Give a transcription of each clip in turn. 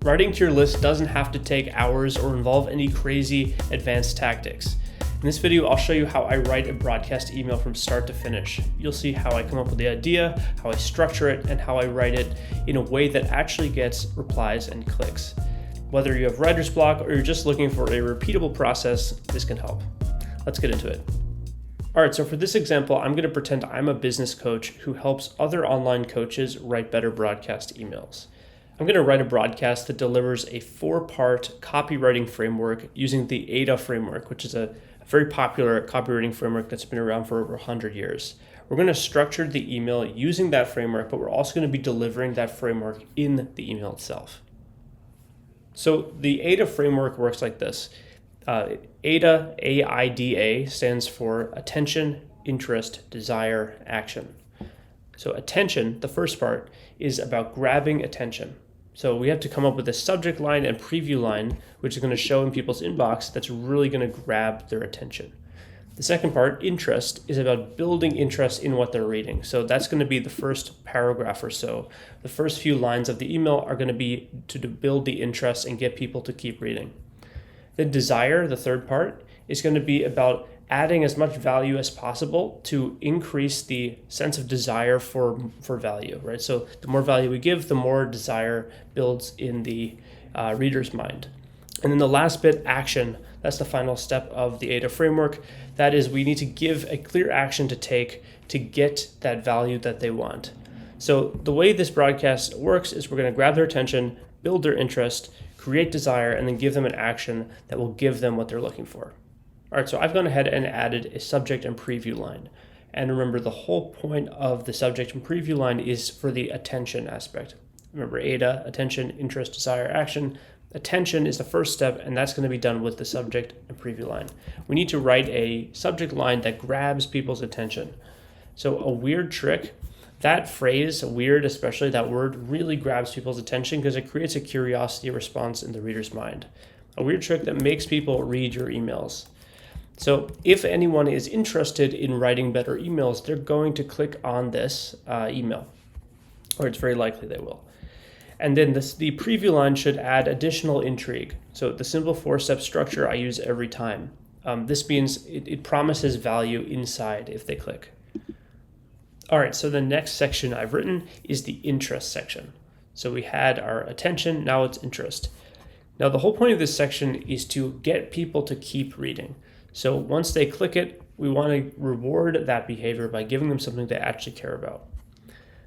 Writing to your list doesn't have to take hours or involve any crazy advanced tactics. In this video, I'll show you how I write a broadcast email from start to finish. You'll see how I come up with the idea, how I structure it, and how I write it in a way that actually gets replies and clicks. Whether you have writer's block or you're just looking for a repeatable process, this can help. Let's get into it. All right, so for this example, I'm going to pretend I'm a business coach who helps other online coaches write better broadcast emails. I'm going to write a broadcast that delivers a 4-part copywriting framework using the AIDA framework, which is a very popular copywriting framework that's been around for over 100 years. We're going to structure the email using that framework, but we're also going to be delivering that framework in the email itself. So the AIDA framework works like this. AIDA, A-I-D-A, stands for attention, interest, desire, action. So attention, the first part, is about grabbing attention. So we have to come up with a subject line and preview line, which is going to show in people's inbox that's really going to grab their attention. The second part, interest, is about building interest in what they're reading. So that's going to be the first paragraph or so. The first few lines of the email are going to be to build the interest and get people to keep reading. Then desire, the third part, is going to be about adding as much value as possible to increase the sense of desire for value, right? So the more value we give, the more desire builds in the reader's mind. And then the last bit, action, that's the final step of the AIDA framework. That is, we need to give a clear action to take to get that value that they want. So the way this broadcast works is we're going to grab their attention, build their interest, create desire, and then give them an action that will give them what they're looking for. All right, so I've gone ahead and added a subject and preview line. And remember, the whole point of the subject and preview line is for the attention aspect. Remember, AIDA, attention, interest, desire, action. Attention is the first step, and that's going to be done with the subject and preview line. We need to write a subject line that grabs people's attention. So a weird trick, that phrase, weird, especially that word, really grabs people's attention because it creates a curiosity response in the reader's mind. A weird trick that makes people read your emails. So if anyone is interested in writing better emails, they're going to click on this email, or it's very likely they will. And then the preview line should add additional intrigue. So the simple 4-step structure I use every time. This means it promises value inside if they click. All right, so the next section I've written is the interest section. So we had our attention, now it's interest. Now the whole point of this section is to get people to keep reading. So once they click it, we want to reward that behavior by giving them something they actually care about.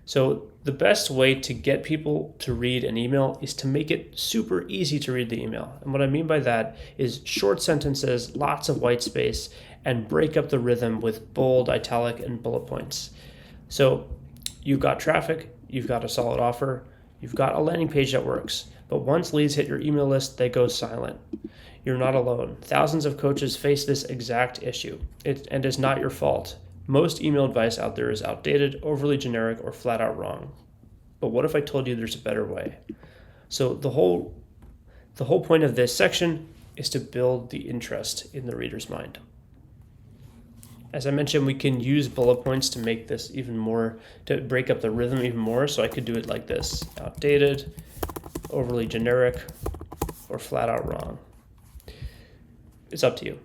So the best way to get people to read an email is to make it super easy to read the email. And what I mean by that is short sentences, lots of white space, and break up the rhythm with bold, italic, and bullet points. So you've got traffic, you've got a solid offer, you've got a landing page that works. But once leads hit your email list, they go silent. You're not alone. Thousands of coaches face this exact issue, and it's not your fault. Most email advice out there is outdated, overly generic, or flat out wrong. But what if I told you there's a better way? So the whole point of this section is to build the interest in the reader's mind. As I mentioned, we can use bullet points to make this even more, to break up the rhythm even more. So I could do it like this: outdated, overly generic, or flat out wrong. It's up to you.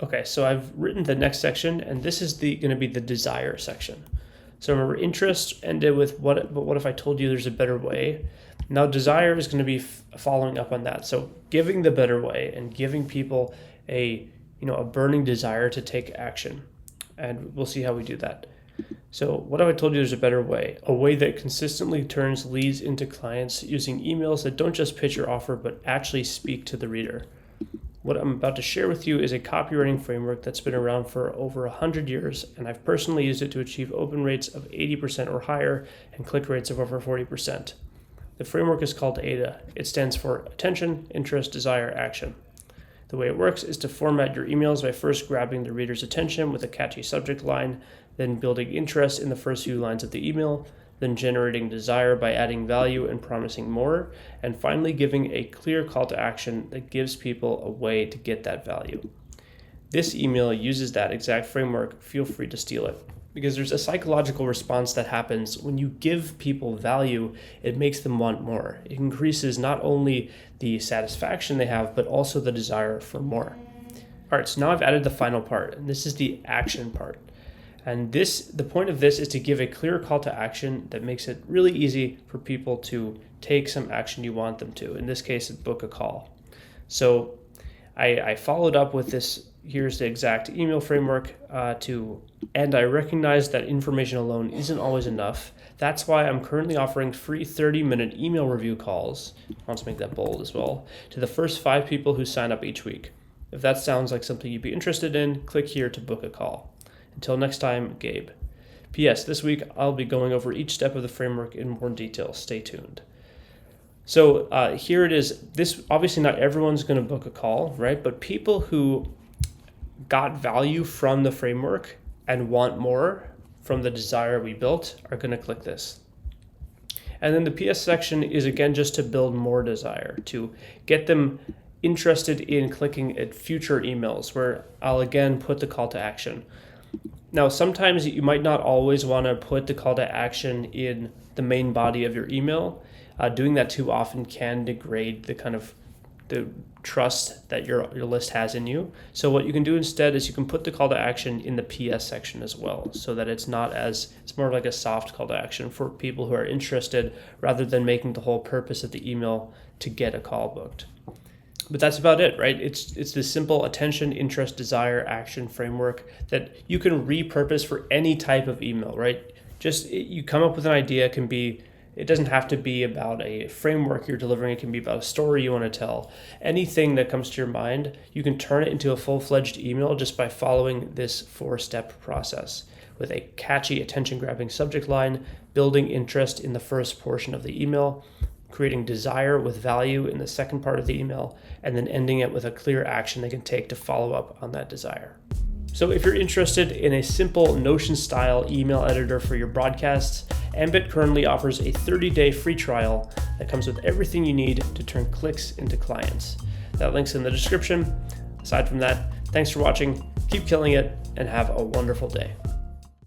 Okay, so I've written the next section, and this is going to be the desire section. So remember, interest ended with but what if I told you there's a better way? Now desire is going to be following up on that. So giving the better way and giving people a burning desire to take action. And we'll see how we do that. So what if I told you there's a better way? A way that consistently turns leads into clients using emails that don't just pitch your offer, but actually speak to the reader. What I'm about to share with you is a copywriting framework that's been around for over 100 years, and I've personally used it to achieve open rates of 80% or higher and click rates of over 40%. The framework is called AIDA. It stands for attention, interest, desire, action. The way it works is to format your emails by first grabbing the reader's attention with a catchy subject line, then building interest in the first few lines of the email, then generating desire by adding value and promising more, and finally giving a clear call to action that gives people a way to get that value. This email uses that exact framework. Feel free to steal it. because there's a psychological response that happens when you give people value. It makes them want more. It increases not only the satisfaction they have, but also the desire for more. All right, so now I've added the final part, and this is the action part. And the point of this is to give a clear call to action that makes it really easy for people to take some action you want them to. In this case, book a call. So I followed up with this. Here's the exact email framework and I recognize that information alone isn't always enough. That's why I'm currently offering free 30-minute email review calls. I'll just make that bold as well, to the first 5 people who sign up each week. If that sounds like something you'd be interested in, click here to book a call. Until next time, Gabe. P.S. This week, I'll be going over each step of the framework in more detail. Stay tuned. So here it is. This, obviously not everyone's going to book a call, right? But people who got value from the framework and want more from the desire we built are going to click this. And then the PS section is, again, just to build more desire, to get them interested in clicking at future emails, where I'll again put the call to action. Now, sometimes you might not always want to put the call to action in the main body of your email. Doing that too often can degrade the trust that your list has in you. So what you can do instead is you can put the call to action in the PS section as well, so that it's more like a soft call to action for people who are interested, rather than making the whole purpose of the email to get a call booked. But that's about it, right? It's this simple attention, interest, desire, action framework that you can repurpose for any type of email, right? You come up with an idea. It doesn't have to be about a framework you're delivering. It can be about a story you want to tell. Anything that comes to your mind, you can turn it into a full-fledged email just by following this 4-step process, with a catchy, attention-grabbing subject line, building interest in the first portion of the email, creating desire with value in the second part of the email, and then ending it with a clear action they can take to follow up on that desire. So if you're interested in a simple Notion-style email editor for your broadcasts, Ambit currently offers a 30-day free trial that comes with everything you need to turn clicks into clients. That link's in the description. Aside from that, thanks for watching, keep killing it, and have a wonderful day.